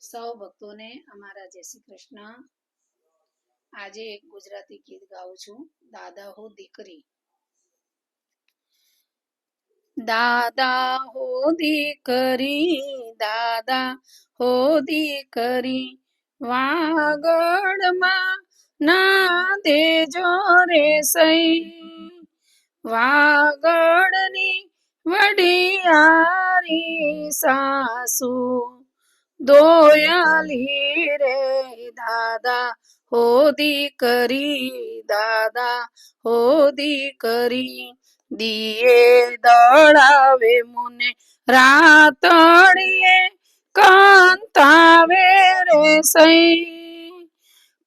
સૌ ભક્તોને અમારા જય શ્રી કૃષ્ણ. આજે એક ગુજરાતી ગીત ગાઉં છું. દાદા હો દીકરી. દાદા હો દીકરી, દાદા હો દીકરી, વાગડમાં ના દેજો રે સઈ. વાગડની વડિયારી સાસુ દોયાલી રે. દાદા હો દીકરી, દાદા હો દીકરી, દિયે દળાવે મુને રાતડીએ કાંતાવે રે સઈ.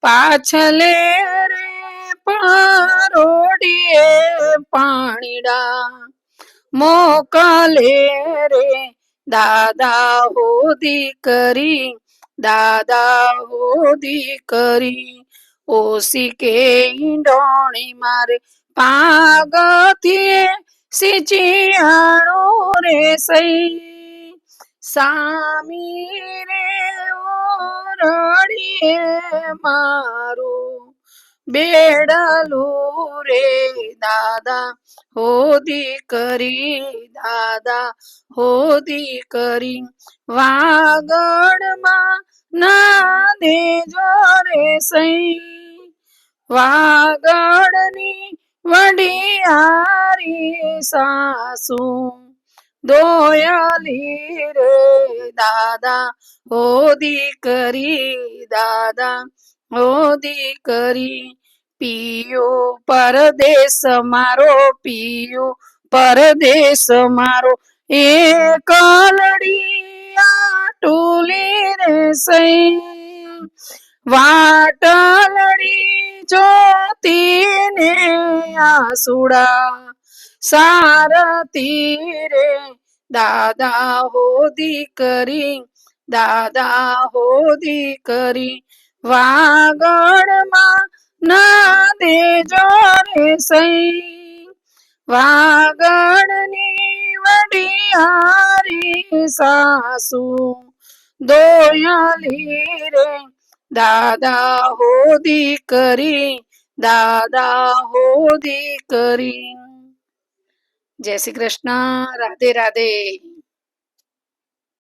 પાછલે રે પરોડીએ પાણીડા મોકલે રે. દાદા હો દીકરી, દાદા હો દીકરી, ઓસી કે ઈંડોણી મારે પાગથીએ સિંચિયાણો રે સઈ. સામી રે ઓરડીએ મારું બેડલું રે. દાદા હો દીકરી, દાદા હો દીકરી, વાગડમાં ના દેજો રે સઈ. વાગડની વડિયારી સાસુ દોયાલી રે. દાદા હો દીકરી, દાદા હો દીકરી, પિયો પરદેશ મારો, પિયો પરદેશ મારો, એકલડિયા ટુલી રે સઈ. વાટલડી જોતી ને આસુડા સારતી રે. દાદા હો દીકરી, દાદા હો દીકરી, વાગડમાં ના દેજો રે સઈ. વાગડની વડિયારી સાસુ દોયાલી રે. દાદા હો દીકરી, દાદા હો દીકરી. જય શ્રી કૃષ્ણ. રાધે રાધે.